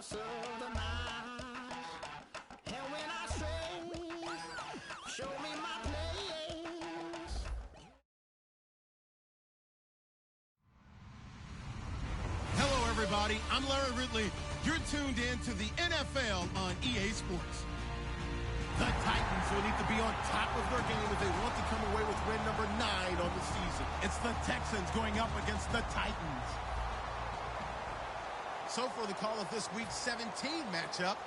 promise of the night. And when I stray, show me my place. Hello, everybody. I'm Larry Ridley. You're tuned in to the NFL on EA Sports. The Titans will need to be on top of their game if they want to come away with win number 9 on the season. It's the Texans going up against the Titans. So for the call of this week's 17 matchup,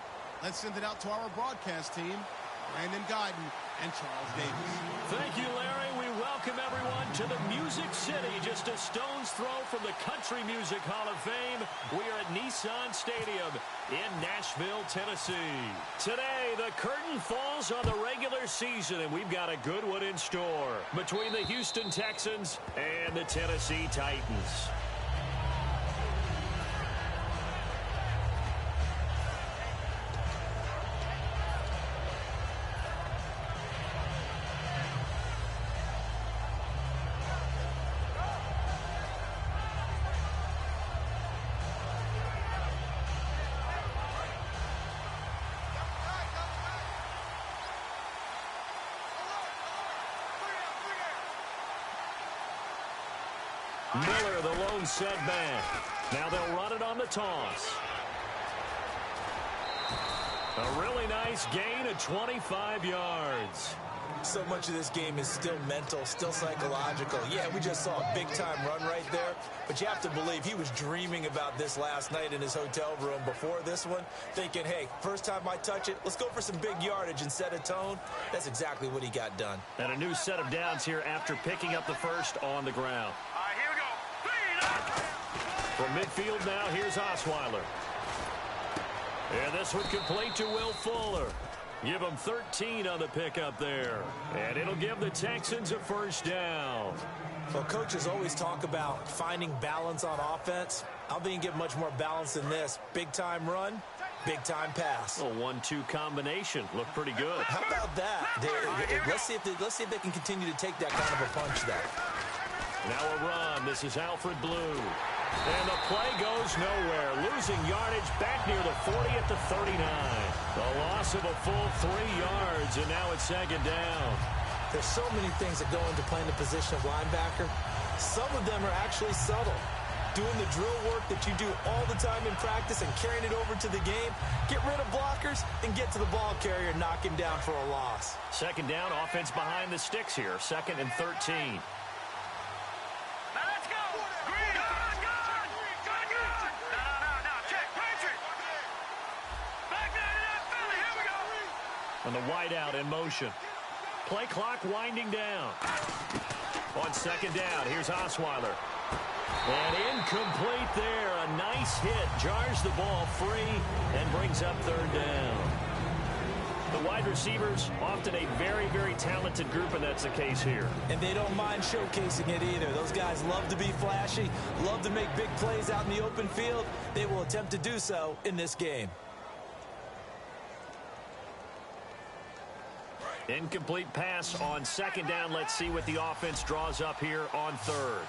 let's send it out to our broadcast team, Brandon Guyton and Charles Davis. Thank you, Larry. We welcome everyone to the Music City, just a stone's throw from the Country Music Hall of Fame. We are at Nissan Stadium in Nashville, Tennessee. Today, the curtain falls on the regular season, and we've got a good one in store between the Houston Texans and the Tennessee Titans. Miller, the lone setback. Now they'll run it on the toss. A really nice gain of 25 yards. So much of this game is still mental, still psychological. Yeah, we just saw a big-time run right there, but you have to believe he was dreaming about this last night in his hotel room before this one, thinking, hey, first time I touch it, let's go for some big yardage and set a tone. That's exactly what he got done. And a new set of downs here after picking up the first on the ground. Here we go. From midfield now, here's Osweiler. And this one complete to Will Fuller. Give him 13 on the pickup there. And it'll give the Texans a first down. Well, coaches always talk about finding balance on offense. I don't think you get much more balance than this. Big-time run, big-time pass. A 1-2 combination. Looked pretty good. How about that? Let's see if they can continue to take that kind of a punch there. Now a run. This is Alfred Blue. And the play goes nowhere. Losing yardage back near the 40 at the 39. The loss of a full 3 yards, and now it's second down. There's so many things that go into playing the position of linebacker. Some of them are actually subtle. Doing the drill work that you do all the time in practice and carrying it over to the game. Get rid of blockers and get to the ball carrier and knock him down for a loss. Second down, offense behind the sticks here. 2nd and 13. And the wideout in motion. Play clock winding down. On second down, here's Osweiler. And incomplete there. A nice hit. Jars the ball free and brings up third down. The wide receivers, often a very, very talented group, and that's the case here. And they don't mind showcasing it either. Those guys love to be flashy, love to make big plays out in the open field. They will attempt to do so in this game. Incomplete pass on second down. Let's see what the offense draws up here on third.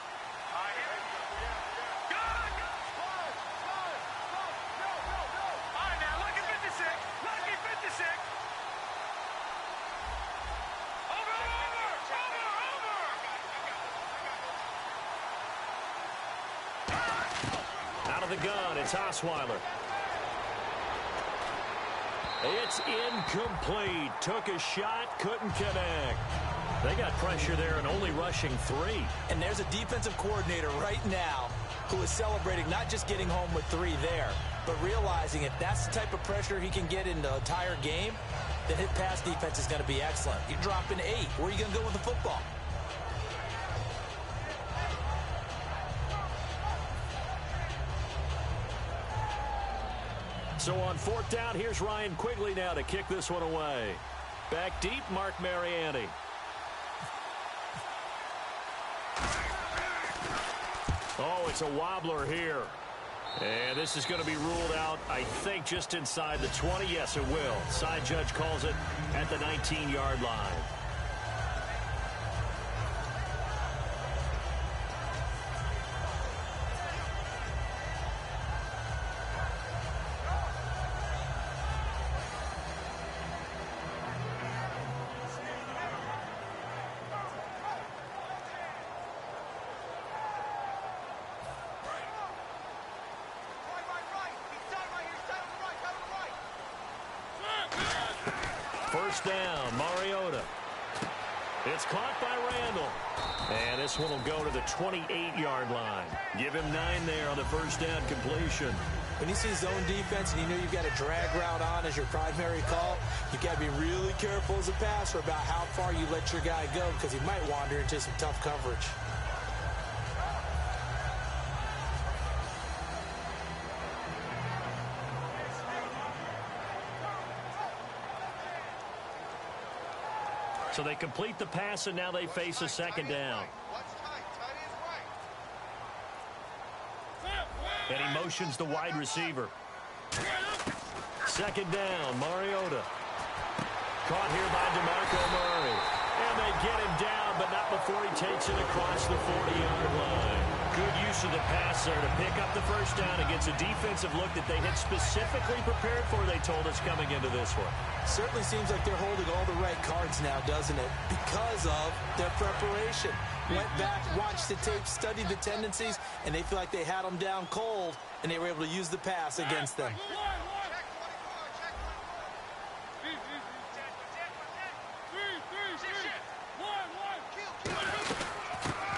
Out of the gun, it's Osweiler. It's incomplete. Took a shot, couldn't connect. They got pressure there and only rushing 3. And there's a defensive coordinator right now who is celebrating not just getting home with 3 there, but realizing if that's the type of pressure he can get in the entire game, then his pass defense is going to be excellent. You're dropping 8. Where are you going to go with the football? So on 4th down, here's Ryan Quigley now to kick this one away. Back deep, Mark Mariani. Oh, it's a wobbler here. And this is going to be ruled out, I think, just inside the 20. Yes, it will. Side judge calls it at the 19-yard line. first down. Mariota. It's caught by Randall. And this one will go to the 28-yard line. Give him 9 there on the first down completion. When you see zone defense and you know you've got a drag route on as your primary call, you've got to be really careful as a passer about how far you let your guy go because he might wander into some tough coverage. So they complete the pass, and now they face a second down. And he motions the wide receiver. Second down, Mariota. Caught here by DeMarco Murray. And they get him down, but not before he takes it across the 40-yard line. Good use of the pass there to pick up the first down against a defensive look that they had specifically prepared for, they told us, coming into this one. Certainly seems like they're holding all the right cards now, doesn't it? Because of their preparation. Went back, watched the tape, studied the tendencies, and they feel like they had them down cold, and they were able to use the pass against them.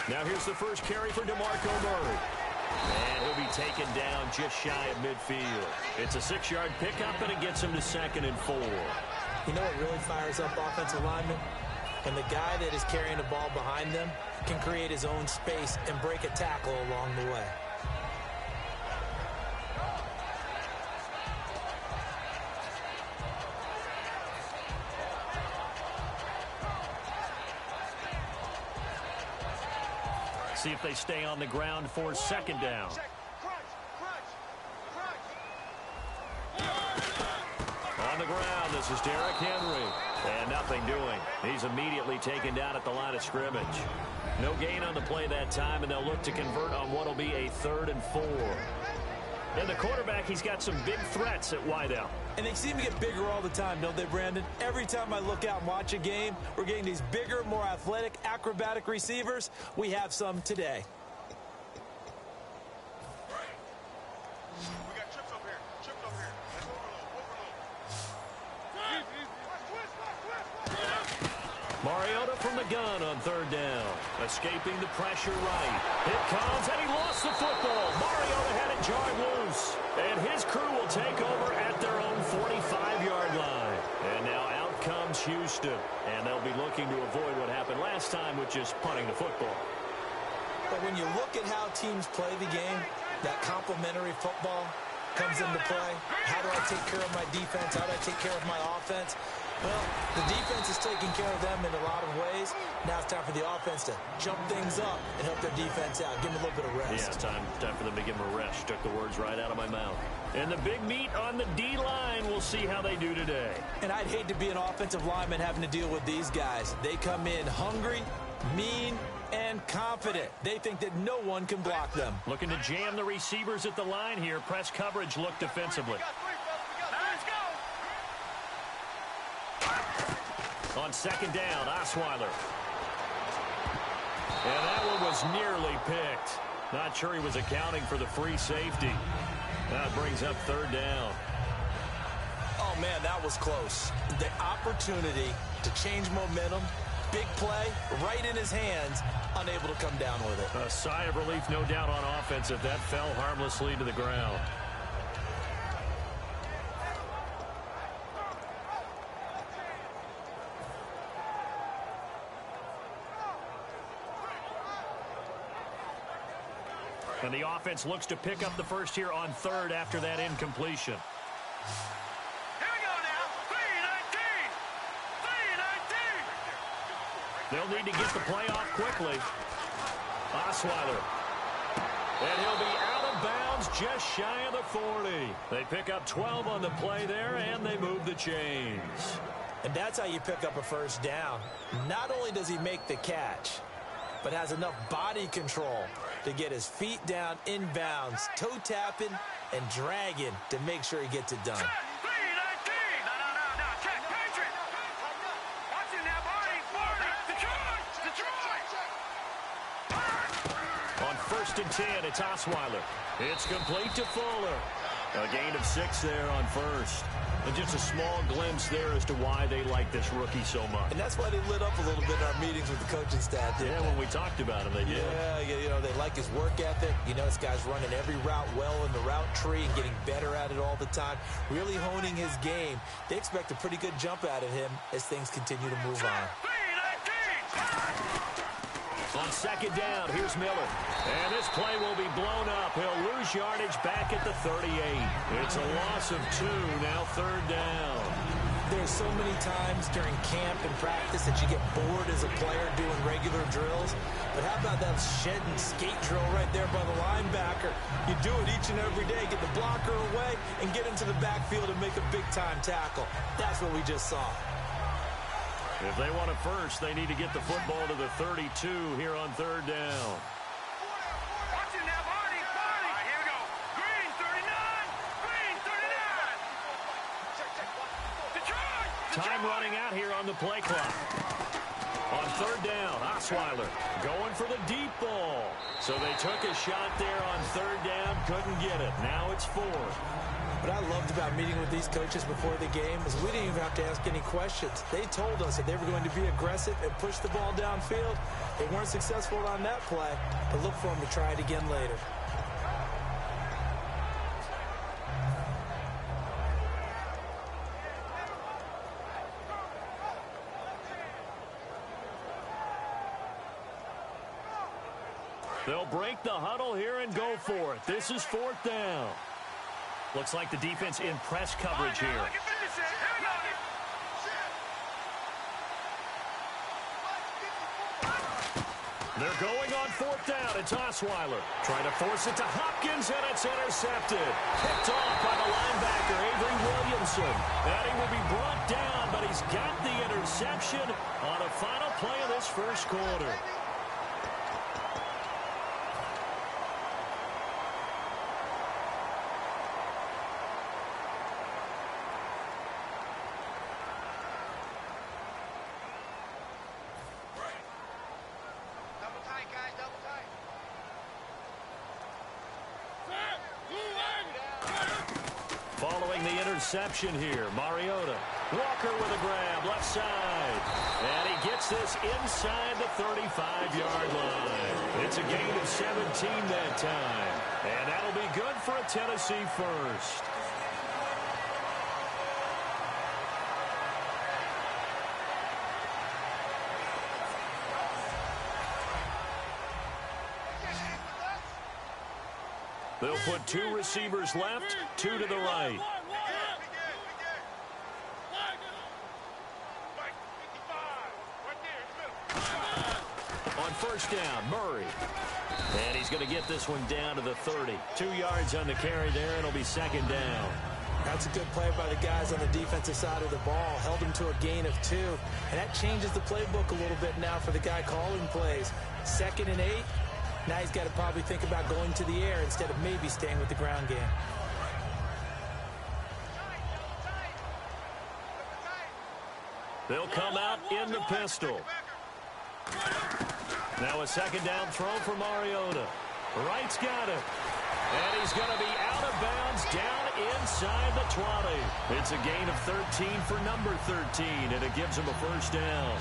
Now here's the first carry for DeMarco Murray. And he'll be taken down just shy of midfield. It's a 6-yard pickup, and it gets him to 2nd and 4. You know what really fires up offensive linemen? When the guy that is carrying the ball behind them can create his own space and break a tackle along the way. See if they stay on the ground for second down. On the ground, this is Derrick Henry. And nothing doing. He's immediately taken down at the line of scrimmage. No gain on the play that time, and they'll look to convert on what will be a 3rd and 4. And the quarterback, he's got some big threats at wideout. And they seem to get bigger all the time, don't they, Brandon? Every time I look out and watch a game, we're getting these bigger, more athletic, acrobatic receivers. We have some today. We got trips up here. Trips up here. That's overload. Mariota from the gun on 3rd down. Escaping the pressure right. It comes, and he lost the football. Mariota had it jarred loose. And his crew will take over at their own 45-yard line. And now out comes Houston. And they'll be looking to avoid what happened last time, which is punting the football. But when you look at how teams play the game, that complementary football comes into play. How do I take care of my defense? How do I take care of my offense? Well, the defense is taking care of them in a lot of ways. Now it's time for the offense to jump things up and help their defense out. Give them a little bit of rest. Yeah, it's time for them to give them a rest. Took the words right out of my mouth. And the big meat on the D-line, we'll see how they do today. And I'd hate to be an offensive lineman having to deal with these guys. They come in hungry, mean, and confident. They think that no one can block them. Looking to jam the receivers at the line here. Press coverage look defensively. On second down, Osweiler. And that one was nearly picked. Not sure he was accounting for the free safety. That brings up 3rd down. Oh, man, that was close. The opportunity to change momentum, big play, right in his hands, unable to come down with it. A sigh of relief, no doubt, on offense if that fell harmlessly to the ground. And the offense looks to pick up the first here on 3rd after that incompletion. Here we go now. 3-19. They'll need to get the play off quickly. Osweiler. And he'll be out of bounds just shy of the 40. They pick up 12 on the play there, and they move the chains. And that's how you pick up a first down. Not only does he make the catch, but has enough body control to get his feet down inbounds, toe tapping and dragging to make sure he gets it done. 3-19. No. Check. Patriot. Watching that body. 40. Detroit. On 1st and 10, it's Osweiler. It's complete to Fuller. A gain of 6 there on 1st. And just a small glimpse there as to why they like this rookie so much. And that's why they lit up a little bit in our meetings with the coaching staff. Yeah, when we talked about him, they did. Yeah, they like his work ethic. This guy's running every route well in the route tree and getting better at it all the time, really honing his game. They expect a pretty good jump out of him as things continue to move on. On second down, here's Miller. And this play will be blown up. He'll lose yardage back at the 38. It's a loss of 2, now third down. There's so many times during camp and practice that you get bored as a player doing regular drills. But how about that shed and skate drill right there by the linebacker? You do it each and every day. Get the blocker away and get into the backfield and make a big-time tackle. That's what we just saw. If they want it first, they need to get the football to the 32 here on third down. Watch it now, Barney. All right, here we go. Green, 39. Green, 39. Detroit. Time running out here on the play clock. On third down, Osweiler going for the deep ball. So they took a shot there on third down, couldn't get it. Now it's 4. What I loved about meeting with these coaches before the game is we didn't even have to ask any questions. They told us that they were going to be aggressive and push the ball downfield. They weren't successful on that play, but look for them to try it again later. They'll break the huddle here and go for it. This is fourth down. Looks like the defense in press coverage here. They're going on fourth down. It's Osweiler trying to force it to Hopkins, and it's intercepted. Picked off by the linebacker, Avery Williamson. And he will be brought down, but he's got the interception on a final play of this first quarter. Following the interception here, Mariota. Walker with a grab, left side. And he gets this inside the 35-yard line. It's a gain of 17 that time. And that'll be good for a Tennessee first. They'll put 2 receivers left, 2 to the right. On first down, Murray. And he's going to get this one down to the 30. 2 yards on the carry there, and it'll be second down. That's a good play by the guys on the defensive side of the ball. Held him to a gain of 2. And that changes the playbook a little bit now for the guy calling plays. 2nd and 8. Now he's got to probably think about going to the air instead of maybe staying with the ground game. They'll come out in the pistol. Now a second down throw for Mariota. Wright's got it. And he's going to be out of bounds down inside the 20. It's a gain of 13 for number 13, and it gives him a first down.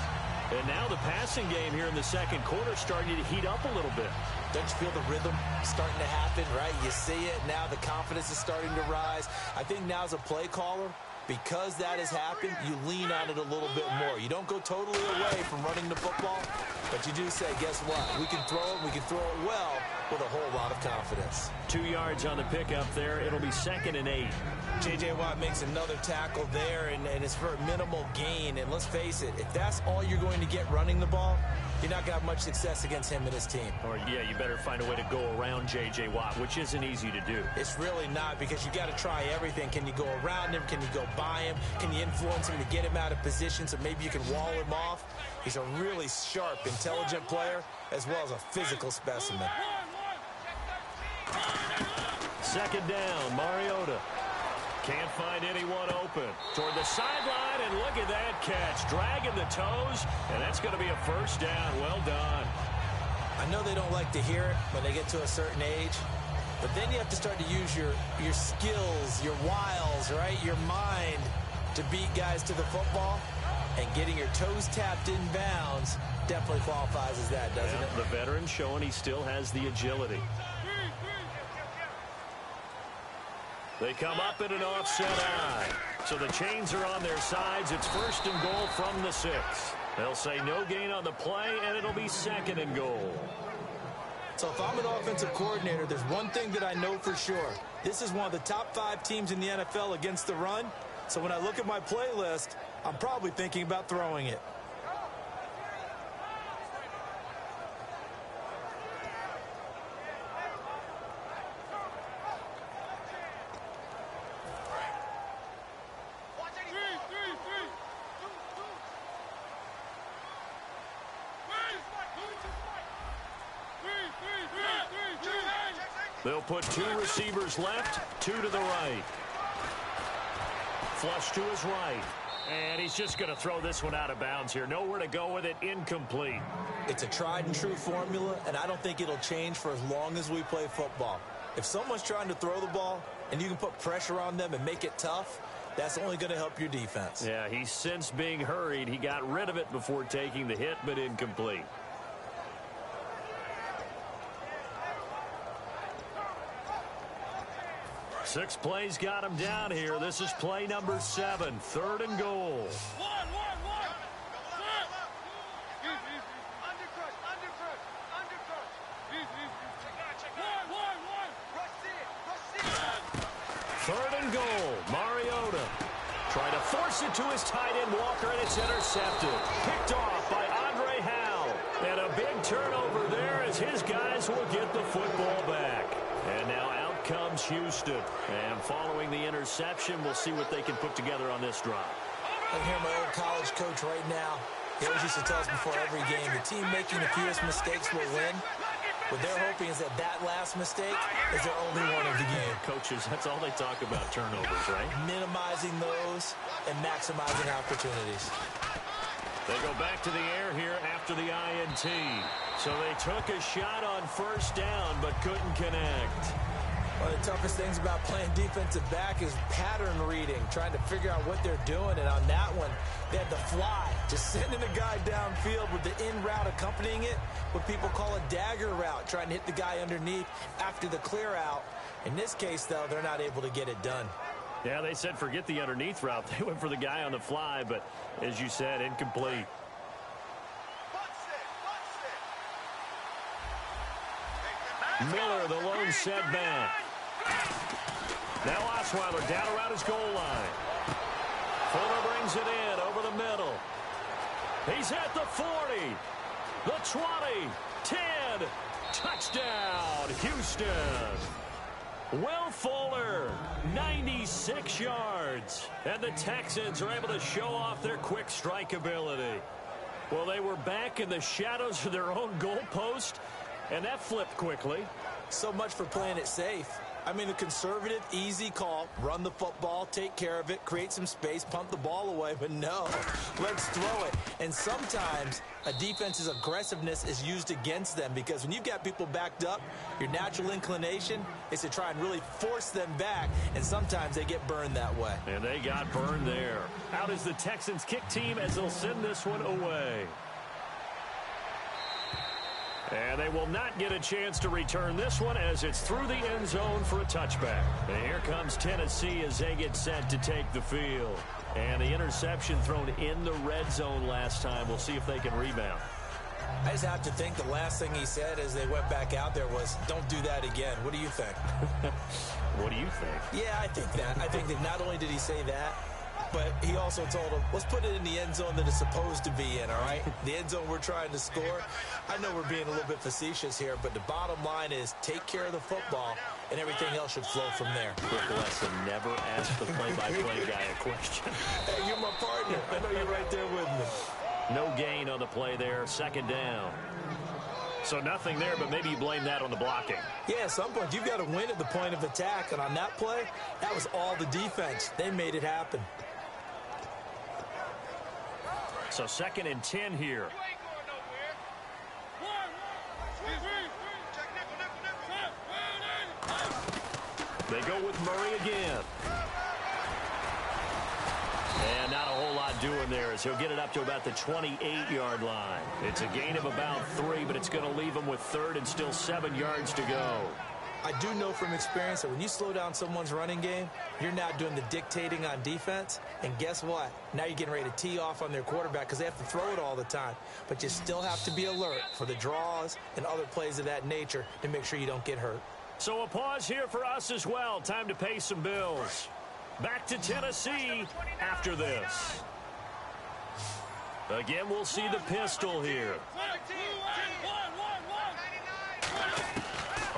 And now the passing game here in the second quarter starting to heat up a little bit. Don't you feel the rhythm starting to happen, right? You see it. Now the confidence is starting to rise. I think now as a play caller, because that has happened, you lean on it a little bit more. You don't go totally away from running the football, but you do say, guess what? We can throw it. We can throw it well with a whole lot of confidence. 2 yards on the pickup there. It'll be 2nd and 8. J.J. Watt makes another tackle there, and it's for a minimal gain. And let's face it, if that's all you're going to get running the ball, you're not going to have much success against him and his team. Or, yeah, you better find a way to go around J.J. Watt, which isn't easy to do. It's really not, because you got to try everything. Can you go around him? Can you go by him? Can you influence him to get him out of position so maybe you can wall him off? He's a really sharp, intelligent player, as well as a physical specimen. Second down, Mariota. Can't find anyone open. Toward the sideline, and look at that catch. Dragging the toes, and that's going to be a first down. Well done. I know they don't like to hear it when they get to a certain age, But then you have to start to use your skills, your wiles, right? Your mind to beat guys to the football. And getting your toes tapped in bounds definitely qualifies as that, doesn't it? The veteran showing he still has the agility. They come up in an offset eye. So the chains are on their sides. It's 1st and goal from the 6. They'll say no gain on the play, and it'll be 2nd and goal. So if I'm an offensive coordinator, there's one thing that I know for sure. This is one of the top 5 teams in the NFL against the run. So when I look at my playlist, I'm probably thinking about throwing it. They'll put 2 receivers left, 2 to the right. Flush to his right. And he's just going to throw this one out of bounds here. Nowhere to go with it. Incomplete. It's a tried and true formula, and I don't think it'll change for as long as we play football. If someone's trying to throw the ball and you can put pressure on them and make it tough, that's only going to help your defense. Yeah, he's since being hurried. He got rid of it before taking the hit, but incomplete. Six plays got him down here. This is play number 7, 3rd and goal. Third and goal. Mariota trying to force it to his tight end Walker, and it's intercepted. Picked off by Andre Howell. And a big turnover there as his guys will get the football back. And now out comes Houston. And following the interception, we'll see what they can put together on this drive. I hear my old college coach right now. He always used to tell us before every game, the team making the fewest mistakes will win. What they're hoping is that last mistake is their only one of the game. Coaches, that's all they talk about, turnovers, right? Minimizing those and maximizing opportunities. They go back to the air here after the INT. So they took a shot on first down but couldn't connect. One of the toughest things about playing defensive back is pattern reading, trying to figure out what they're doing. And on that one, they had the fly, just sending a guy downfield with the in route accompanying it, what people call a dagger route, trying to hit the guy underneath after the clear out. In this case, though, they're not able to get it done. Yeah, they said forget the underneath route. They went for the guy on the fly, but as you said, incomplete. Miller, the lone setback. Now Osweiler down around his goal line. Fuller brings it in over the middle. He's at the 40, the 20, 10. Touchdown, Houston. Will Fuller, 96 yards. And the Texans are able to show off their quick strike ability. Well, they were back in the shadows of their own goalpost, and that flipped quickly. So much for playing it safe. I mean, the conservative, easy call, run the football, take care of it, create some space, pump the ball away, but no, let's throw it. And sometimes a defense's aggressiveness is used against them because when you've got people backed up, your natural inclination is to try and really force them back, and sometimes they get burned that way. And they got burned there. Out is the Texans kick team as they'll send this one away. And they will not get a chance to return this one as it's through the end zone for a touchback. And here comes Tennessee as they get set to take the field. And the interception thrown in the red zone last time. We'll see if they can rebound. I just have to think the last thing he said as they went back out there was, don't do that again. What do you think? What do you think? Yeah, I think that. I think that not only did he say that, but he also told him, let's put it in the end zone that it's supposed to be in, all right? The end zone we're trying to score. I know we're being a little bit facetious here, but the bottom line is take care of the football, and everything else should flow from there. Quick lesson, never ask the play-by-play guy a question. Hey, you're my partner. I know you're right there with me. No gain on the play there, second down. So nothing there, but maybe you blame that on the blocking. Yeah, at some point, you've got to win at the point of attack, and on that play, that was all the defense. They made it happen. So 2nd and 10 here. They go with Murray again. And not a whole lot doing there as he'll get it up to about the 28-yard line. It's a gain of about 3, but it's going to leave him with 3rd and still 7 yards to go. I do know from experience that when you slow down someone's running game, you're now doing the dictating on defense. And guess what? Now you're getting ready to tee off on their quarterback because they have to throw it all the time. But you still have to be alert for the draws and other plays of that nature to make sure you don't get hurt. So a pause here for us as well. Time to pay some bills. Back to Tennessee after this. Again, we'll see the pistol here.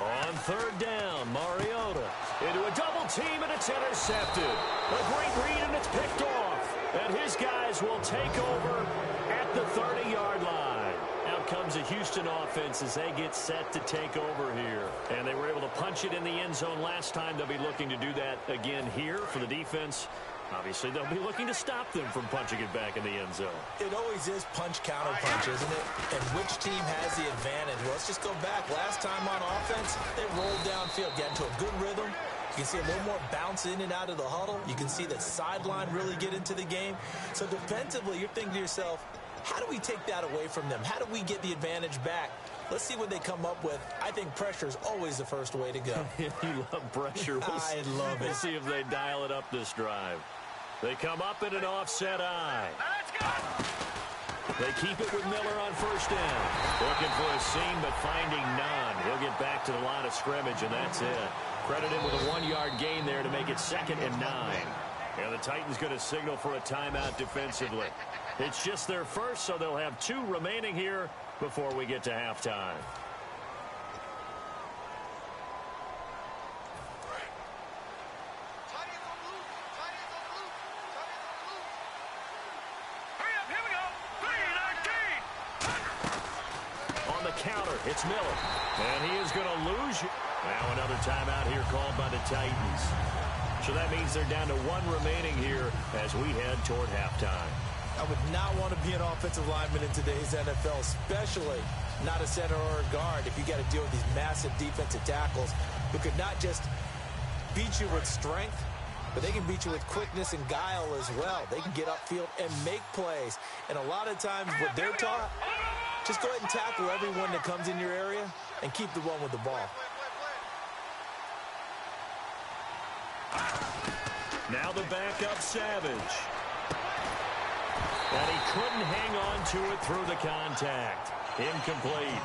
On 3rd down, Mariota into a double team, and it's intercepted. A great read, and it's picked off. And his guys will take over at the 30-yard line. Out comes a Houston offense as they get set to take over here. And they were able to punch it in the end zone last time. They'll be looking to do that again here for the defense. Obviously, they'll be looking to stop them from punching it back in the end zone. It always is punch-counter-punch, isn't it? And which team has the advantage? Well, let's just go back. Last time on offense, they rolled downfield, got into a good rhythm. You can see a little more bounce in and out of the huddle. You can see the sideline really get into the game. So defensively, you're thinking to yourself, how do we take that away from them? How do we get the advantage back? Let's see what they come up with. I think pressure is always the first way to go. You love pressure. I love it. We'll see if they dial it up this drive. They come up in an offset eye. Let's go! They keep it with Miller on 1st down. Looking for a seam, but finding none. He'll get back to the line of scrimmage, and that's it. Credit him with a 1-yard gain there to make it 2nd and 9. And the Titans going to signal for a timeout defensively. It's just their first, so they'll have 2 remaining here before we get to halftime. Counter, it's Miller, and he is going to lose. Now another timeout here called by the Titans. So that means they're down to 1 remaining here as we head toward halftime. I would not want to be an offensive lineman in today's NFL, especially not a center or a guard if you got to deal with these massive defensive tackles who could not just beat you with strength, but they can beat you with quickness and guile as well. They can get upfield and make plays. And a lot of times what they're taught, just go ahead and tackle everyone that comes in your area and keep the one with the ball. Now the backup, Savage. And he couldn't hang on to it through the contact. Incomplete.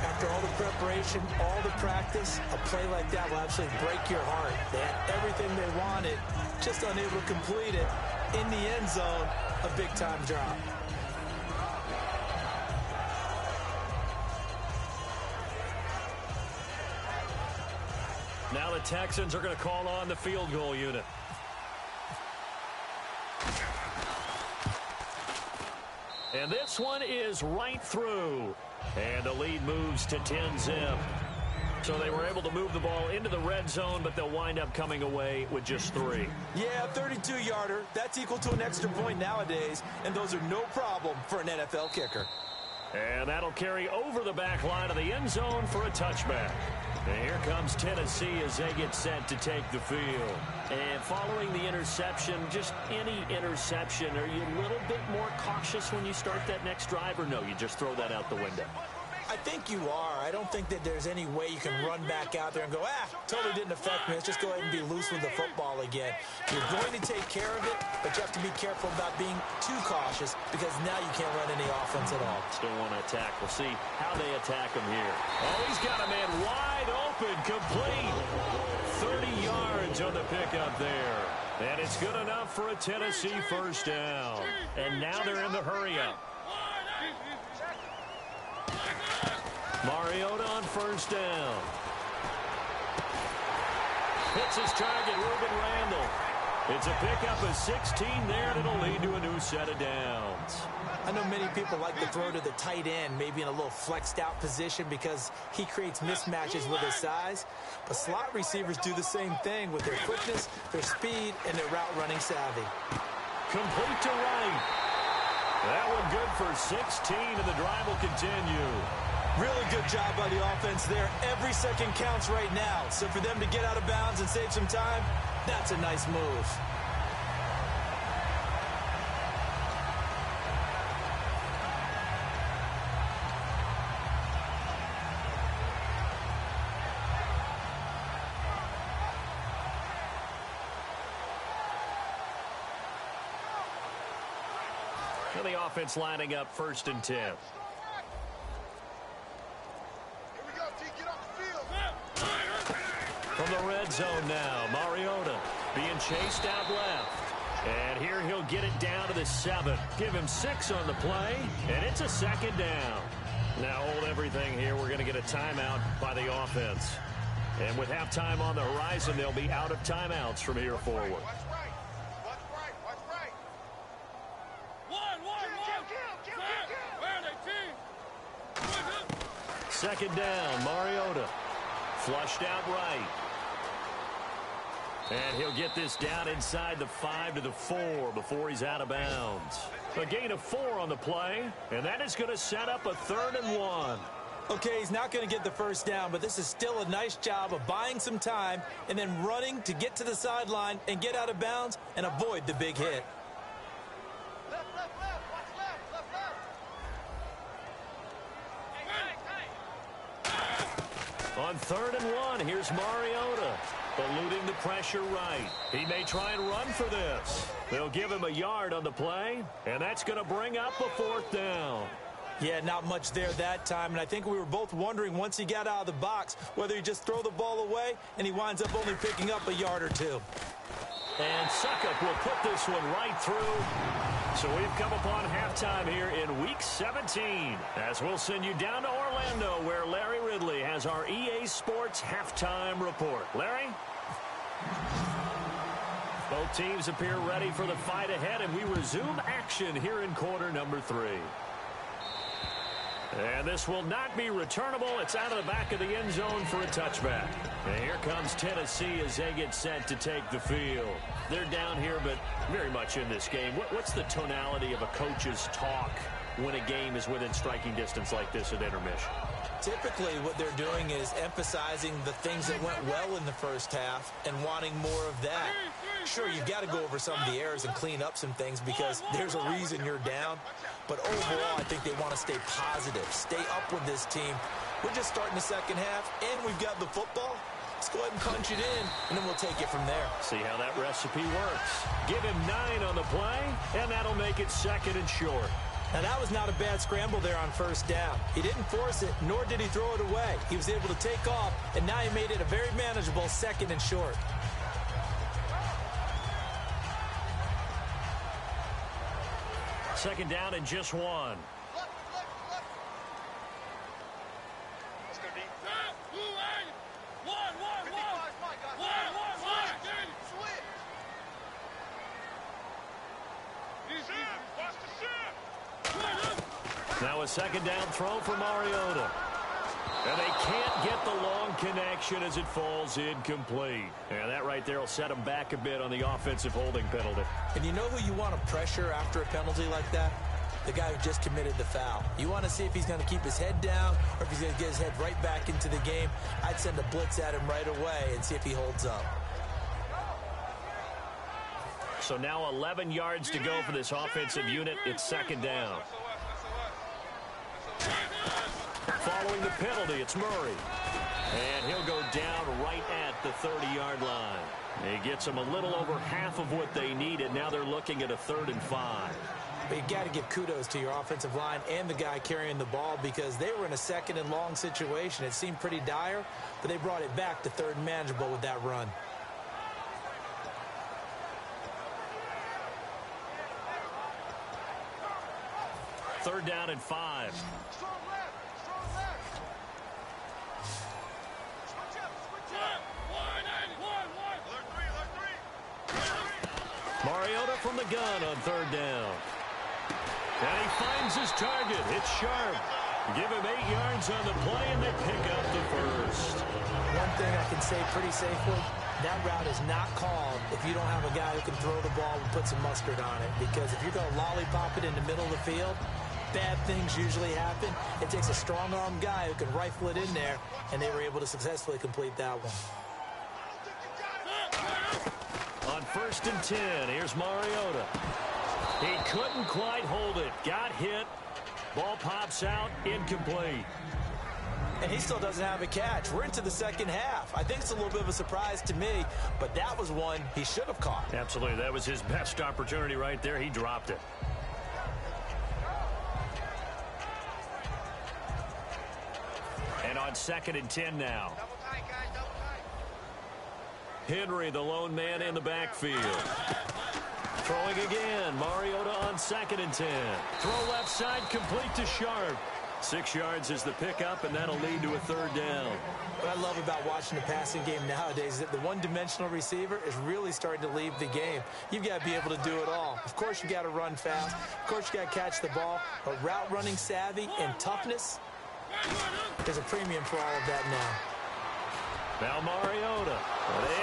After all the preparation, all the practice, a play like that will absolutely break your heart. They had everything they wanted, just unable to complete it. In the end zone, a big-time drop. Now the Texans are going to call on the field goal unit. And this one is right through. And the lead moves to 10-zip. So they were able to move the ball into the red zone, but they'll wind up coming away with just 3. Yeah, 32-yarder. That's equal to an extra point nowadays, and those are no problem for an NFL kicker. And that'll carry over the back line of the end zone for a touchback. And here comes Tennessee as they get set to take the field. And following the interception, just any interception, are you a little bit more cautious when you start that next drive, or no, you just throw that out the window? I think you are. I don't think that there's any way you can run back out there and go, totally didn't affect me. Let's just go ahead and be loose with the football again. You're going to take care of it, but you have to be careful about being too cautious because now you can't run any offense at all. Still want to attack. We'll see how they attack him here. Oh, he's got a man wide open, complete. 30 yards on the pickup there. And it's good enough for a Tennessee 1st down. And now they're in the hurry-up. Mariota on 1st down. Hits his target, Ruben Randall. It's a pickup of 16 there, and it'll lead to a new set of downs. I know many people like to throw to the tight end, maybe in a little flexed out position because he creates mismatches with his size. But slot receivers do the same thing with their quickness, their speed, and their route running savvy. Complete to right. That one good for 16, and the drive will continue. Really good job by the offense there. Every second counts right now. So for them to get out of bounds and save some time, that's a nice move. And the offense lining up 1st and 10. From the red zone now, Mariota being chased out left. And here he'll get it down to the 7. Give him 6 on the play, and it's a 2nd down. Now hold everything here. We're going to get a timeout by the offense. And with halftime on the horizon, they'll be out of timeouts from here forward. Second down, Mariota. Flushed out right. And he'll get this down inside the 5 to the 4 before he's out of bounds. A gain of 4 on the play, and that is going to set up a 3rd and 1. Okay, he's not going to get the first down, but this is still a nice job of buying some time and then running to get to the sideline and get out of bounds and avoid the big hit. On 3rd and 1, here's Mariota, eluding the pressure right. He may try and run for this. They'll give him a yard on the play, and that's going to bring up a 4th down. Yeah, not much there that time, and I think we were both wondering once he got out of the box whether he just throw the ball away, and he winds up only picking up a yard or 2. And Suckup will put this one right through. So we've come upon halftime here in Week 17, as we'll send you down to Orlando, where Larry Ridley has our EA Sports Halftime Report. Larry? Both teams appear ready for the fight ahead, and we resume action here in quarter number 3. And this will not be returnable. It's out of the back of the end zone for a touchback. And here comes Tennessee as they get set to take the field. They're down here, but very much in this game. What's the tonality of a coach's talk when a game is within striking distance like this at intermission? Typically, what they're doing is emphasizing the things that went well in the first half and wanting more of that. Sure, you've got to go over some of the errors and clean up some things because there's a reason you're down. But overall, I think they want to stay positive, stay up with this team. We're just starting the second half, and we've got the football. Let's go ahead and punch it in, and then we'll take it from there. See how that recipe works. Give him 9 on the play, and that'll make it 2nd and short. Now, that was not a bad scramble there on 1st down. He didn't force it, nor did he throw it away. He was able to take off, and now he made it a very manageable 2nd and short. Second down and just 1. Now a 2nd down throw for Mariota. And they can't get the long connection as it falls incomplete. And that right there will set them back a bit on the offensive holding penalty. And you know who you want to pressure after a penalty like that? The guy who just committed the foul. You want to see if he's going to keep his head down or if he's going to get his head right back into the game. I'd send a blitz at him right away and see if he holds up. So now 11 yards to go for this offensive unit. It's 2nd down. Following the penalty, it's Murray. And he'll go down right at the 30-yard line. He gets them a little over half of what they needed. Now they're looking at a 3rd and 5. But you got to give kudos to your offensive line and the guy carrying the ball because they were in a 2nd and long situation. It seemed pretty dire, but they brought it back to 3rd and manageable with that run. Third down and 5. Mariota from the gun on 3rd down. And he finds his target. It's Sharp. Give him 8 yards on the play, and they pick up the 1st. One thing I can say pretty safely, that route is not called if you don't have a guy who can throw the ball and put some mustard on it. Because if you're going to lollipop it in the middle of the field, bad things usually happen. It takes a strong-arm guy who can rifle it in there, and they were able to successfully complete that one. On 1st and 10, here's Mariota. He couldn't quite hold it. Got hit. Ball pops out, incomplete. And he still doesn't have a catch. We're into the second half. I think it's a little bit of a surprise to me, but that was one he should have caught. Absolutely. That was his best opportunity right there. He dropped it. And on 2nd and 10 now. Henry, the lone man in the backfield. Throwing again. Mariota on 2nd and 10. Throw left side, complete to Sharp. 6 yards is the pickup, and that'll lead to a 3rd down. What I love about watching the passing game nowadays is that the one-dimensional receiver is really starting to leave the game. You've got to be able to do it all. Of course, you got to run fast. Of course, you got to catch the ball. But route running savvy and toughness, there's a premium for all of that now. Now Mariota.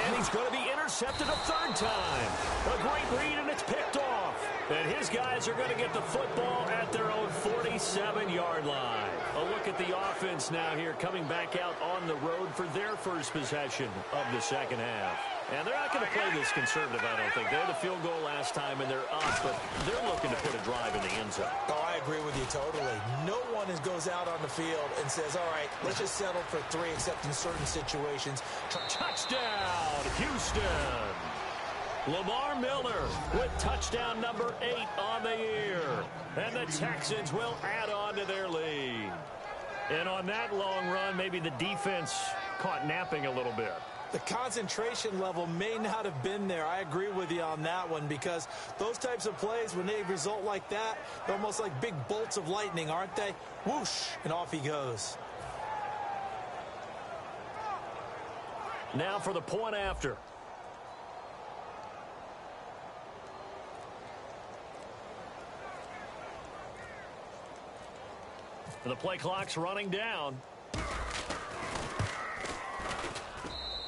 And he's going to be intercepted a 3rd time. A great read, and it's picked off. And his guys are going to get the football at their own 47-yard line. A look at the offense now here, coming back out on the road for their first possession of the second half. And they're not going to play this conservative, I don't think. They had a field goal last time, and they're up, but they're looking to put a drive in the end zone. Oh, I agree with you totally. No one goes out on the field and says, all right, let's just settle for 3, except in certain situations. Touchdown, Houston. Lamar Miller with touchdown number 8 on the year. And the Texans will add on to their lead. And on that long run, maybe the defense caught napping a little bit. The concentration level may not have been there. I agree with you on that one, because those types of plays, when they result like that, they're almost like big bolts of lightning, aren't they? Whoosh, and off he goes. Now for the point after. The play clock's running down.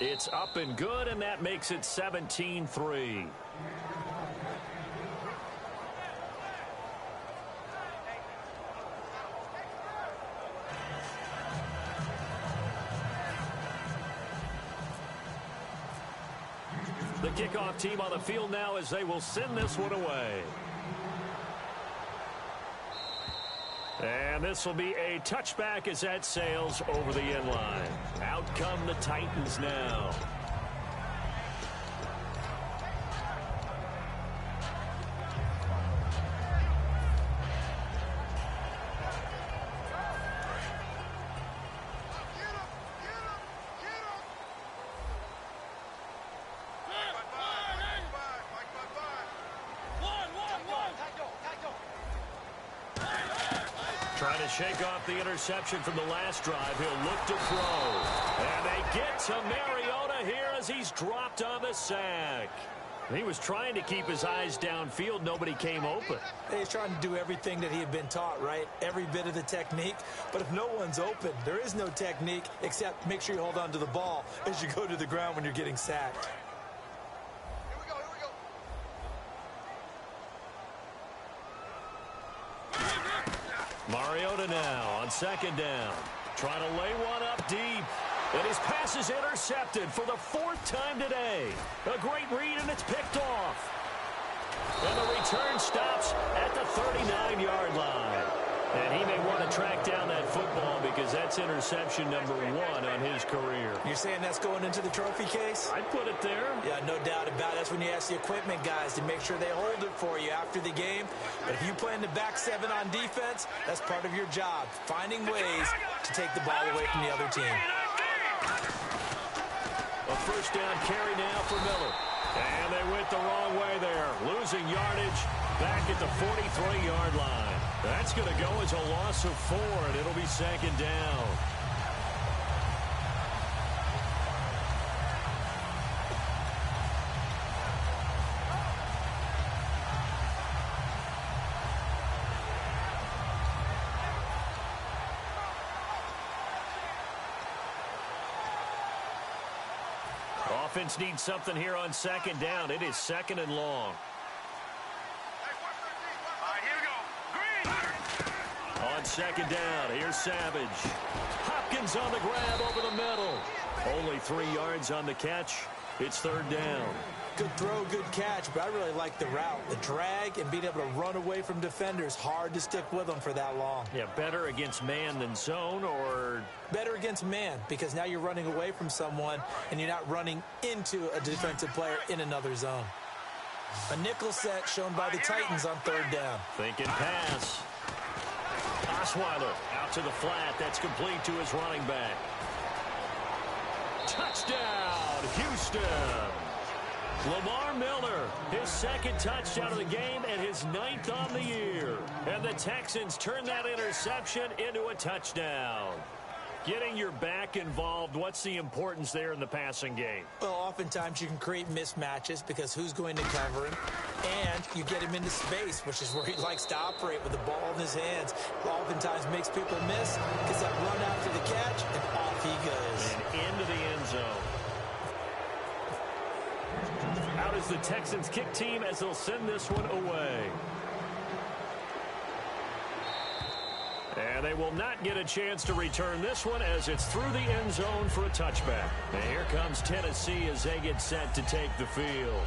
It's up and good, and that makes it 17-3. The kickoff team on the field now as they will send this one away. And this will be a touchback as that sails over the end line. Out come the Titans now. Trying to shake off the interception from the last drive. He'll look to throw. And they get to Mariota here as he's dropped on the sack. He was trying to keep his eyes downfield. Nobody came open. He's trying to do everything that he had been taught, right? Every bit of the technique. But if no one's open, there is no technique except make sure you hold on to the ball as you go to the ground when you're getting sacked. Mariota now on 2nd down. Trying to lay one up deep. And his pass is intercepted for the 4th time today. A great read, and it's picked off. And the return stops at the 39-yard line. And he may want to track down that football because that's interception number 1 on his career. You're saying that's going into the trophy case? I'd put it there. Yeah, no doubt about it. That's when you ask the equipment guys to make sure they hold it for you after the game. But if you play in the back 7 on defense, that's part of your job, finding ways to take the ball away from the other team. A 1st down carry now for Miller. And they went the wrong way there, losing yardage back at the 43-yard line. That's going to go as a loss of 4, and it'll be 2nd down. Offense needs something here on 2nd down. It is 2nd and long. On second down, here's Savage. Hopkins on the grab over the middle. Only 3 yards on the catch. It's third down. Good throw, good catch, but I really like the route. The drag and being able to run away from defenders. Hard to stick with them for that long. Yeah, better against man than zone, or? Better against man, because now you're running away from someone and you're not running into a defensive player in another zone. A nickel set shown by the Titans on third down. Thinking pass. Osweiler out to the flat. That's complete to his running back. Touchdown, Houston. Lamar Miller, his second touchdown of the game and his 9th on the year. And the Texans turn that interception into a touchdown. Getting your back involved, what's the importance there in the passing game? Well, oftentimes you can create mismatches because who's going to cover him? And you get him into space, which is where he likes to operate with the ball in his hands. Oftentimes makes people miss, gets that run after the catch, and off he goes. And into the end zone. Out is the Texans kick team as they'll send this one away. And they will not get a chance to return this one as it's through the end zone for a touchback. And here comes Tennessee as they get set to take the field.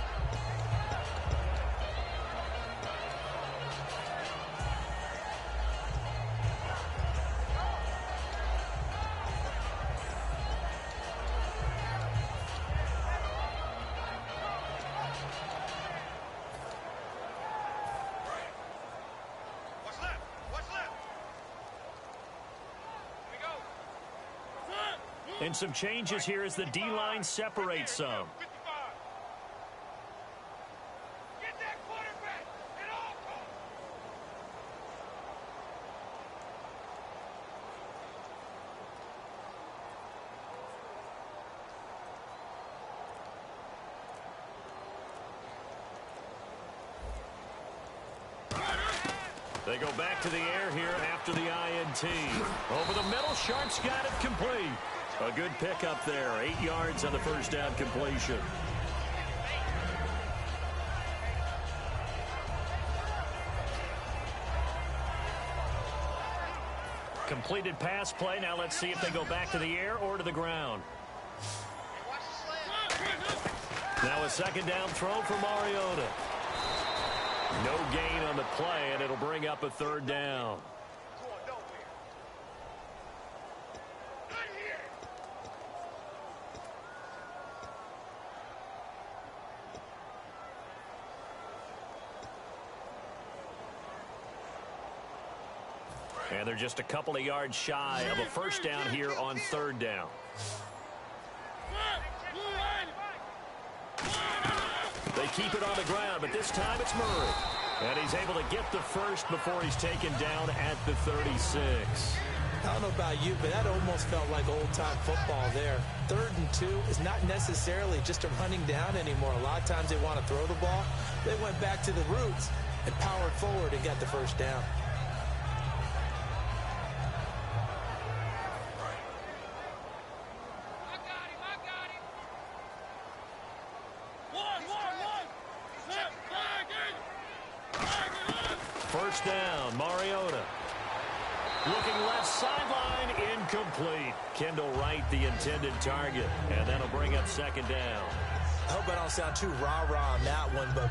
And some changes here as the D-line separates some. Get that quarterback at all costs. They go back to the air here after the INT. Over the middle, Sharp's got it complete. A good pickup there. 8 yards on the first down completion. Completed pass play. Now let's see if they go back to the air or to the ground. Now a second down throw for Mariota. No gain on the play, and it'll bring up a third down. And they're just a couple of yards shy of a first down here on third down. They keep it on the ground, but this time it's Murray. And he's able to get the first before he's taken down at the 36. I don't know about you, but that almost felt like old-time football there. 3rd and 2 is not necessarily just a running down anymore. A lot of times they want to throw the ball. They went back to the roots and powered forward and got the first down. First down, Mariota. Looking left sideline, incomplete. Kendall Wright, the intended target. And that'll bring up second down. I hope I don't sound too rah-rah on that one, but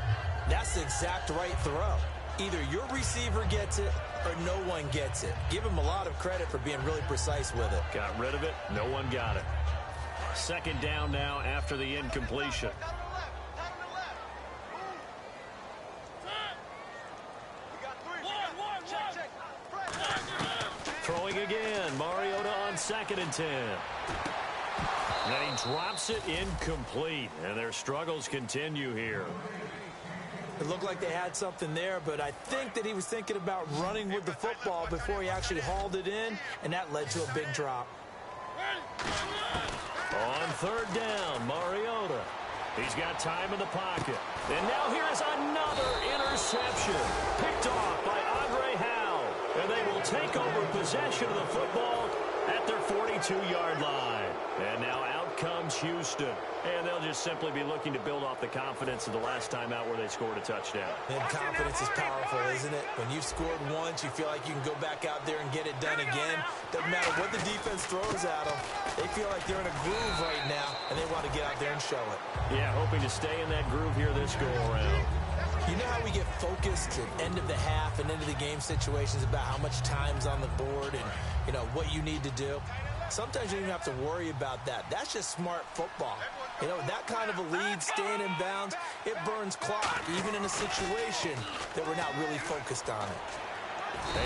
that's the exact right throw. Either your receiver gets it or no one gets it. Give him a lot of credit for being really precise with it. Got rid of it. No one got it. Second down now after the incompletion. Throwing again. Mariota on 2nd and 10. And he drops it incomplete. And their struggles continue here. It looked like they had something there, but I think that he was thinking about running with the football before he actually hauled it in, and that led to a big drop. On third down, Mariota. He's got time in the pocket. And now here is another interception. Picked off by Andre Howe. And they will take over possession of the football at at their 42-yard line. And now out comes Houston. And they'll just simply be looking to build off the confidence of the last time out where they scored a touchdown. And confidence is powerful, isn't it? When you've scored once, you feel like you can go back out there and get it done again. Doesn't matter what the defense throws at them. They feel like they're in a groove right now, and they want to get out there and show it. Yeah, hoping to stay in that groove here this go-around. You know how we get focused at end of the half and into the game situations about how much time's on the board and, you know, what you need to do? Sometimes you don't even have to worry about that. That's just smart football. You know, that kind of a lead, staying in bounds, it burns clock, even in a situation that we're not really focused on it.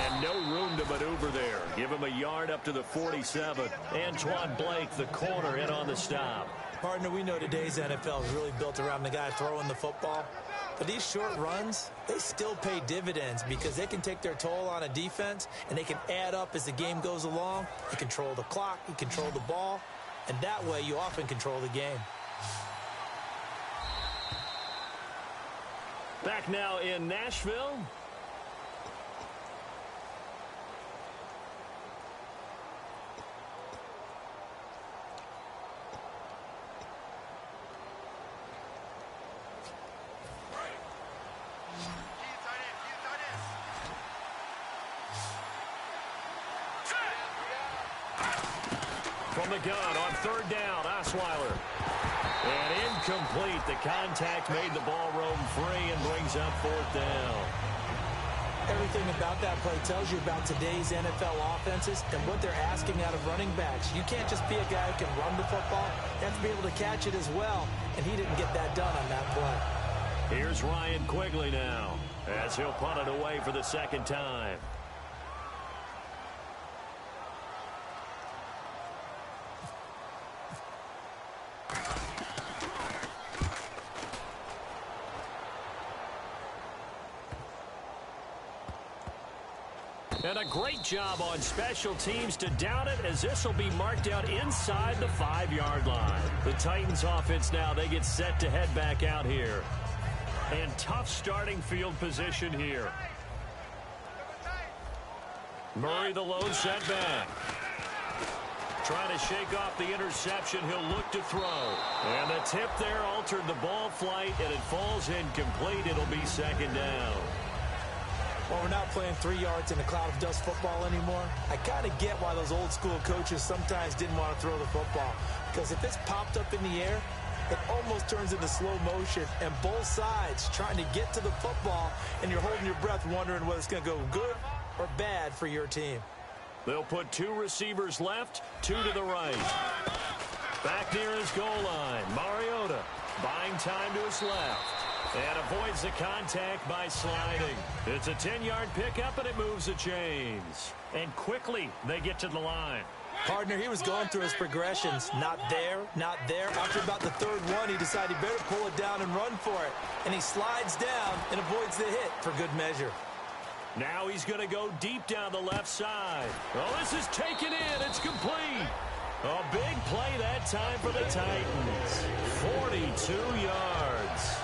And no room to maneuver there. Give him a yard up to the 47. Antoine Blake, the corner, in on the stop. Partner, we know today's NFL is really built around the guy throwing the football. But these short runs, they still pay dividends because they can take their toll on a defense, and they can add up as the game goes along. You control the clock, you control the ball, and that way you often control the game. Back now in Nashville. From the gun on third down, Osweiler. And incomplete. The contact made the ball roam free and brings up fourth down. Everything about that play tells you about today's NFL offenses and what they're asking out of running backs. You can't just be a guy who can run the football. You have to be able to catch it as well, and he didn't get that done on that play. Here's Ryan Quigley now as he'll punt it away for the second time. And a great job on special teams to down it, as this will be marked out inside the 5-yard line. The Titans offense now, they get set to head back out here. And tough starting field position here. Murray, the lone setback. Trying to shake off the interception. He'll look to throw. And the tip there altered the ball flight, and it falls incomplete. It'll be second down. Well, we're not playing 3 yards in a cloud of dust football anymore. I kind of get why those old school coaches sometimes didn't want to throw the football. Because if it's popped up in the air, it almost turns into slow motion. And both sides trying to get to the football, and you're holding your breath wondering whether it's going to go good or bad for your team. They'll put 2 receivers left, 2 to the right. Back near his goal line, Mariota buying time to his left. And avoids the contact by sliding. It's a 10-yard pickup, and it moves the chains. And quickly, they get to the line. Partner, he was going through his progressions. Not there, not there. After about the third one, he decided he better pull it down and run for it. And he slides down and avoids the hit for good measure. Now he's going to go deep down the left side. Oh, this is taken in. It's complete. A big play that time for the Titans. 42 yards.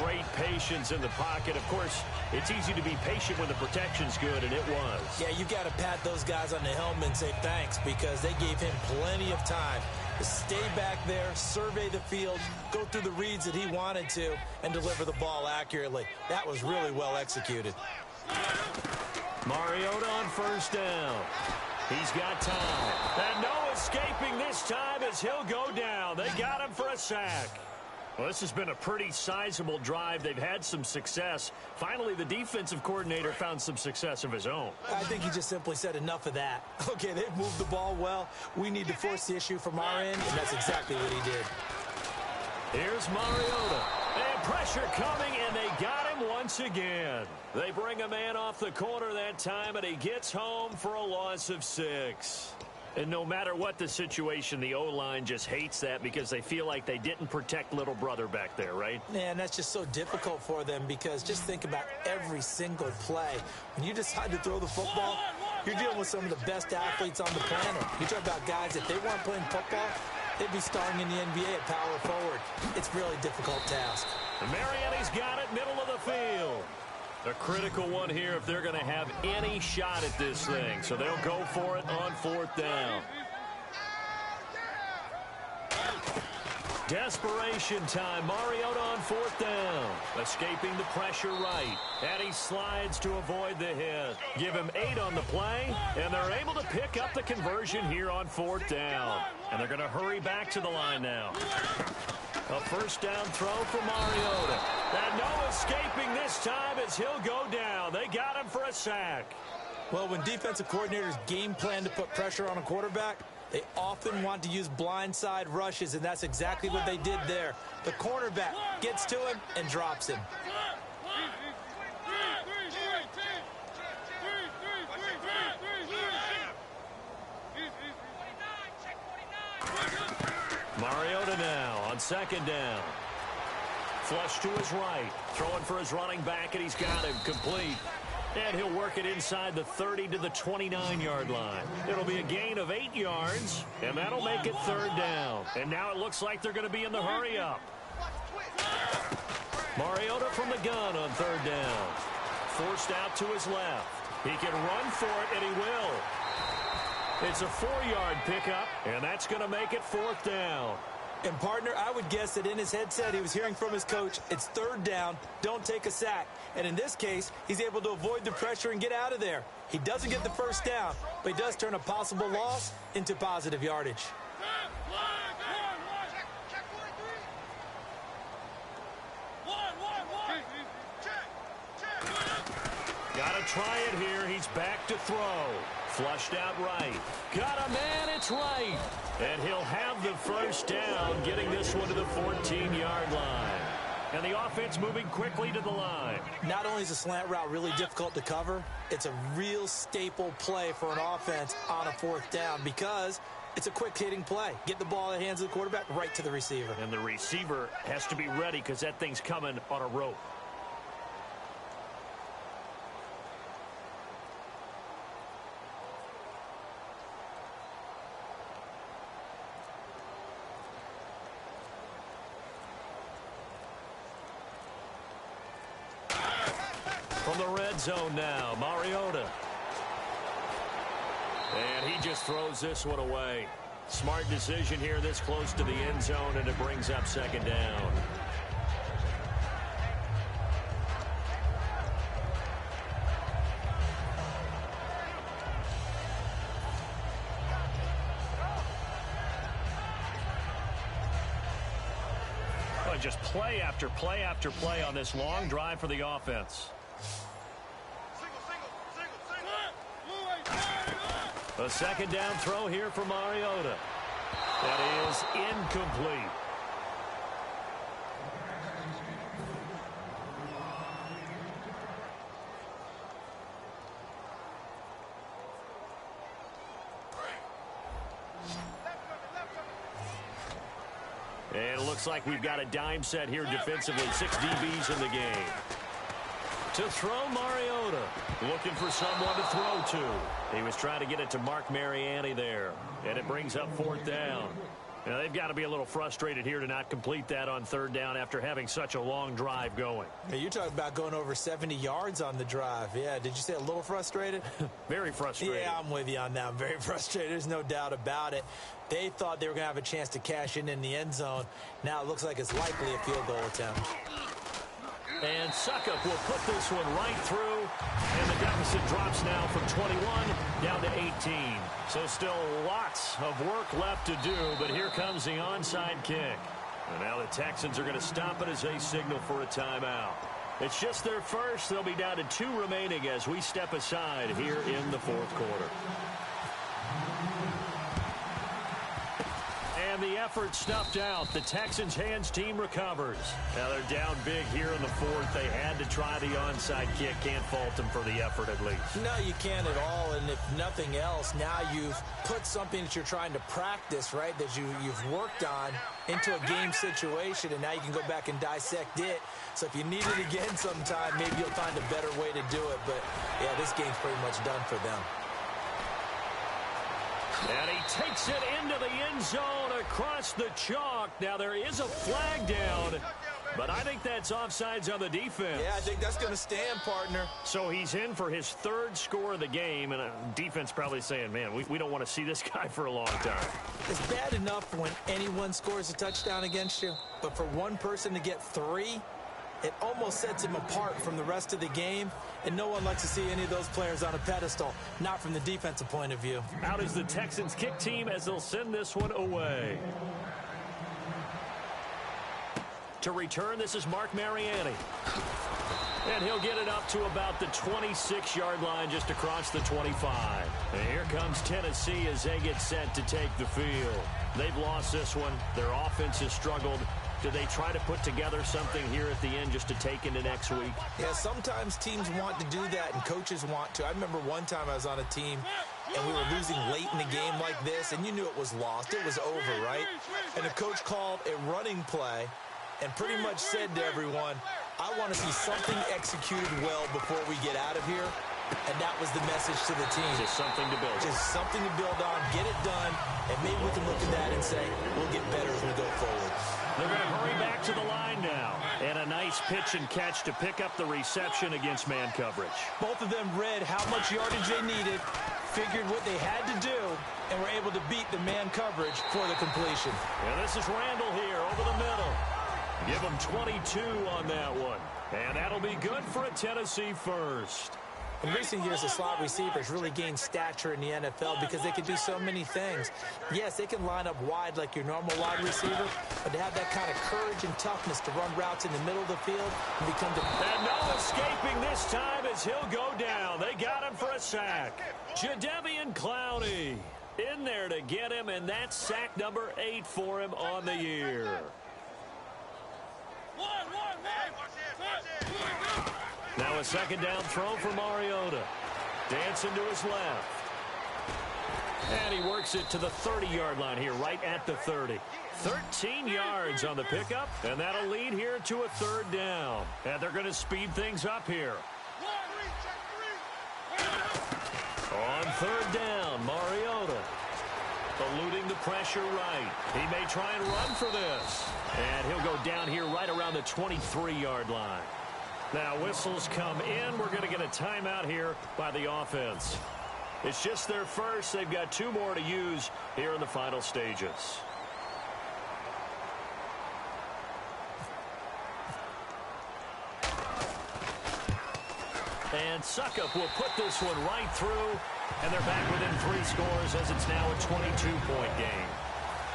Great patience in the pocket. Of course, it's easy to be patient when the protection's good, and it was. Yeah, you got to pat those guys on the helmet and say thanks, because they gave him plenty of time to stay back there, survey the field, go through the reads that he wanted to, and deliver the ball accurately. That was really well executed. Mariota on first down. He's got time. And no escaping this time as he'll go down. They got him for a sack. Well, this has been a pretty sizable drive. They've had some success. Finally, the defensive coordinator found some success of his own. I think he just simply said enough of that. Okay, they've moved the ball well. We need to force the issue from our end, and that's exactly what he did. Here's Mariota. And pressure coming, and they got him once again. They bring a man off the corner that time, and he gets home for a loss of 6. And no matter what the situation, the O-line just hates that because they feel like they didn't protect little brother back there, right? Man, that's just so difficult for them, because just think about every single play. When you decide to throw the football, you're dealing with some of the best athletes on the planet. You talk about guys, if they weren't playing football, they'd be starring in the NBA at power forward. It's a really difficult task. And Mariotti's got it, middle of the field. A critical one here if they're going to have any shot at this thing. So they'll go for it on fourth down. Desperation time. Mariota on 4th down. Escaping the pressure right. And he slides to avoid the hit. Give him 8 on the play, and they're able to pick up the conversion here on 4th down. And they're going to hurry back to the line now. A first down throw for Mariota. And no escaping this time as he'll go down. They got him for a sack. Well, when defensive coordinators game plan to put pressure on a quarterback, they often want to use blindside rushes, and that's exactly what they did there. The cornerback gets to him and drops him. Mariota now on 2nd down. Flush to his right. Throwing for his running back, and he's got him complete. And he'll work it inside the 30 to the 29-yard line. It'll be a gain of 8 yards, and that'll make it 3rd down. And now it looks like they're going to be in the hurry-up. Mariota from the gun on 3rd down. Forced out to his left. He can run for it, and he will. It's a 4-yard pickup, and that's going to make it 4th down. And, partner, I would guess that in his headset he was hearing from his coach, it's 3rd down, don't take a sack. And in this case, he's able to avoid the pressure and get out of there. He doesn't get the first down, but he does turn a possible loss into positive yardage. Got to try it here. He's back to throw. Flushed out right. Got a man, it's right. And he'll have the first down, getting this one to the 14-yard line. And the offense moving quickly to the line. Not only is a slant route really difficult to cover, it's a real staple play for an offense on a 4th down because it's a quick-hitting play. Get the ball in the hands of the quarterback right to the receiver. And the receiver has to be ready because that thing's coming on a rope. From the red zone now, Mariota. And he just throws this one away. Smart decision here this close to the end zone, and it brings up 2nd down. Oh, just play after play after play on this long drive for the offense. A 2nd down throw here for Mariota. That is incomplete. And it looks like we've got a dime set here defensively. 6 DBs in the game. To throw, Mariota. Looking for someone to throw to. He was trying to get it to Mark Mariani there. And it brings up 4th down. Now, they've got to be a little frustrated here to not complete that on 3rd down after having such a long drive going. Hey, you're talking about going over 70 yards on the drive. Yeah, did you say a little frustrated? Very frustrated. Yeah, I'm with you on that. I'm very frustrated. There's no doubt about it. They thought they were going to have a chance to cash in the end zone. Now it looks like it's likely a field goal attempt. And Suckup will put this one right through. And the deficit drops now from 21 down to 18. So still lots of work left to do, but here comes the onside kick. And now the Texans are going to stop it as they signal for a timeout. It's just their first. They'll be down to 2 remaining as we step aside here in the 4th quarter. And the effort snuffed out. The Texans' hands team recovers. Now they're down big here in the 4th. They had to try the onside kick. Can't fault them for the effort at least. No, you can't at all. And if nothing else, now you've put something that you're trying to practice, right, that you've worked on into a game situation, and now you can go back and dissect it. So if you need it again sometime, maybe you'll find a better way to do it. But, yeah, this game's pretty much done for them. And he takes it into the end zone across the chalk. Now there is a flag down. But I think that's offsides on the defense. Yeah, I think that's going to stand, partner. So he's in for his third score of the game, and defense probably saying, man, we don't want to see this guy for a long time. It's bad enough when anyone scores a touchdown against you, but for one person to get 3, it almost sets him apart from the rest of the game, and no one likes to see any of those players on a pedestal, not from the defensive point of view. Out is the Texans kick team as they'll send this one away. To return, this is Mark Mariani. And he'll get it up to about the 26-yard line, just across the 25. And here comes Tennessee as they get set to take the field. They've lost this one. Their offense has struggled. Do they try to put together something here at the end just to take into next week? Yeah, sometimes teams want to do that and coaches want to. I remember one time I was on a team and we were losing late in the game like this, and you knew it was lost. It was over, right? And the coach called a running play and pretty much said to everyone, I want to see something executed well before we get out of here. And that was the message to the team. Just something to build on. Just something to build on, get it done, and maybe we can look at that and say, we'll get better as we go forward. They're going to hurry back to the line now. And a nice pitch and catch to pick up the reception against man coverage. Both of them read how much yardage they needed, figured what they had to do, and were able to beat the man coverage for the completion. And this is Randall here over the middle. Give him 22 on that one. And that'll be good for a Tennessee first. In recent years, the slot receivers really gained stature in the NFL because they can do so many things. Yes, they can line up wide like your normal wide receiver, but to have that kind of courage and toughness to run routes in the middle of the field and become the... And no escaping this time as he'll go down. They got him for a sack. Jadeveon Clowney in there to get him, and that's sack number 8 for him on the year. Now a second down throw for Mariota. Dancing to his left. And he works it to the 30-yard line here, right at the 30. 13 yards on the pickup, and that'll lead here to a third down. And they're going to speed things up here. On third down, Mariota eluding the pressure right. He may try and run for this. And he'll go down here right around the 23-yard line. Now whistles come in. We're going to get a timeout here by the offense. It's just their first. They've got 2 more to use here in the final stages. And Suckup will put this one right through. And they're back within 3 scores as it's now a 22-point game.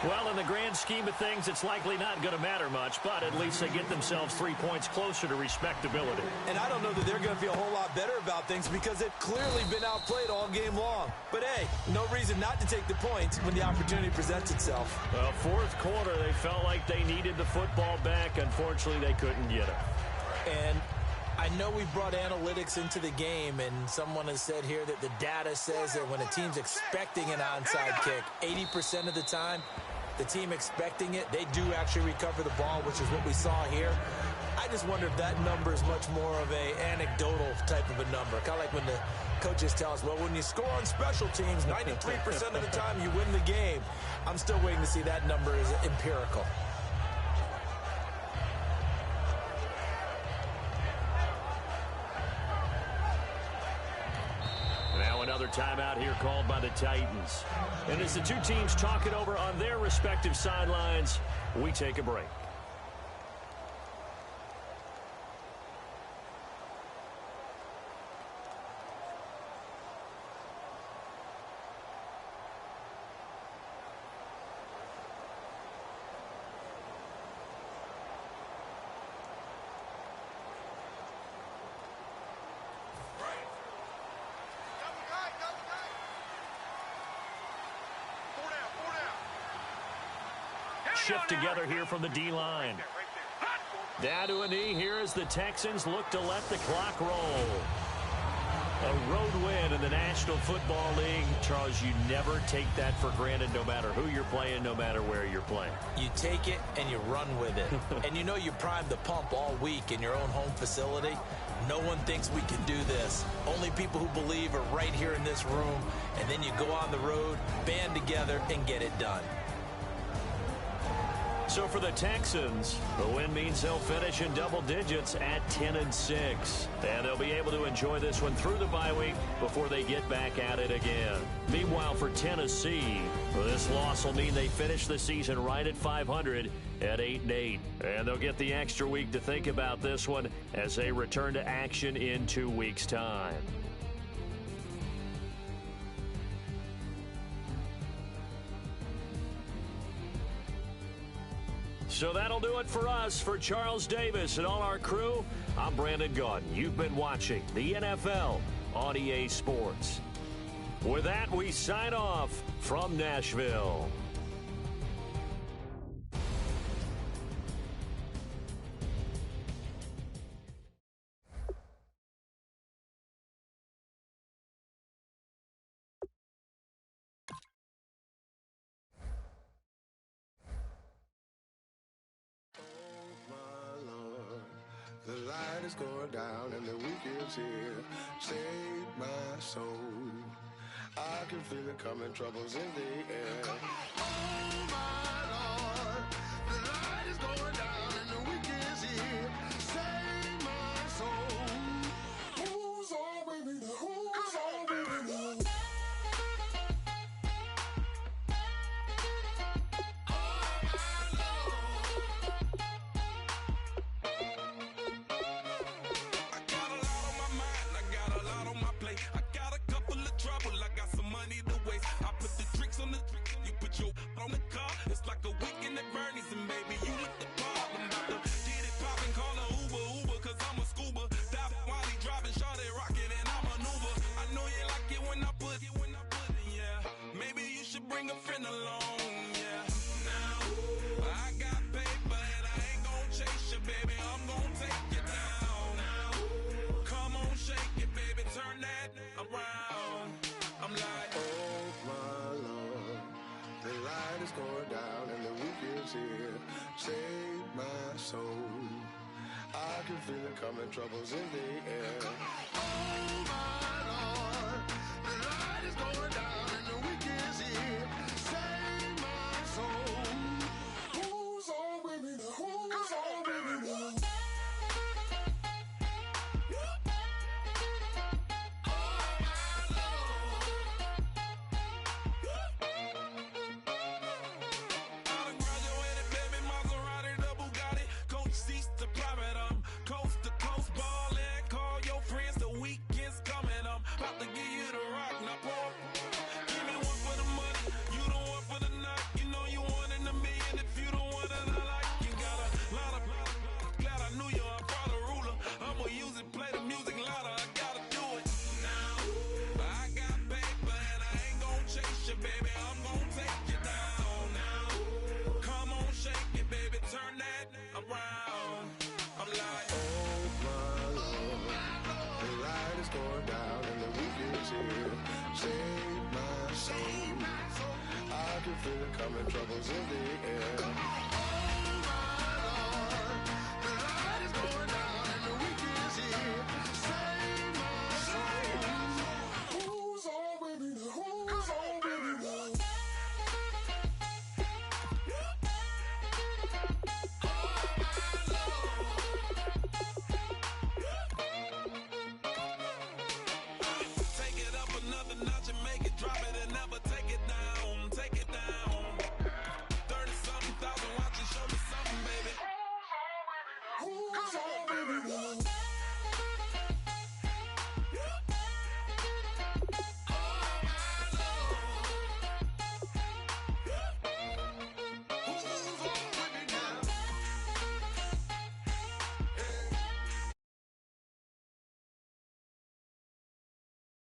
Well, in the grand scheme of things, it's likely not going to matter much, but at least they get themselves 3 points closer to respectability. And I don't know that they're going to feel a whole lot better about things because they've clearly been outplayed all game long. But, hey, no reason not to take the points when the opportunity presents itself. Well, fourth quarter, they felt like they needed the football back. Unfortunately, they couldn't get it. And I know we brought analytics into the game, and someone has said here that the data says that when a team's expecting an onside kick, 80% of the time, the team expecting it, they do actually recover the ball, which is what we saw here. I just wonder if that number is much more of a anecdotal type of a number. Kind of like when the coaches tell us, well, when you score on special teams, 93% of the time you win the game. I'm still waiting to see that number is empirical. Another timeout here called by the Titans. And as the 2 teams talk it over on their respective sidelines, we take a break. Shift together here from the D-line. Down to a knee here as the Texans look to let the clock roll. A road win in the National Football League. Charles, you never take that for granted no matter who you're playing, no matter where you're playing. You take it and you run with it. And you know you primed the pump all week in your own home facility. No one thinks we can do this. Only people who believe are right here in this room. And then you go on the road, band together, and get it done. So for the Texans, the win means they'll finish in double digits at 10-6. And they'll be able to enjoy this one through the bye week before they get back at it again. Meanwhile, for Tennessee, this loss will mean they finish the season right at 500 at 8-8. And they'll get the extra week to think about this one as they return to action in 2 weeks' time. So that'll do it for us. For Charles Davis and all our crew, I'm Brandon Gaudin. You've been watching the NFL on EA Sports. With that, we sign off from Nashville. The light is going down and the weekend's here. Save my soul. I can feel it coming, troubles in the air. Oh my Lord, the light is going down and the weekend's here. Save my soul. Who's on with me? Who's on with me? On the car, it's like a weekend at Bernie's, and baby, you with the pop. I'm about to get it poppin', call a Uber, cause I'm a scuba. Dive while he driving, shot it, rocket, and I maneuver. I know you like it when I put it, yeah. Maybe you should bring a friend along, yeah. Now, I got paper, and I ain't gon' chase you, baby, I'm gon' take you down. Now, come on, shake it, baby, turn that around. I'm like, oh my Lord. The light is going down and the weekend's here. Save my soul. I can feel it coming, troubles in the air. Oh my Lord, the light is going down and the weekend's here. Save my soul. Who's on with me? Who's on with me? Save my soul. I can feel it coming, troubles in the air.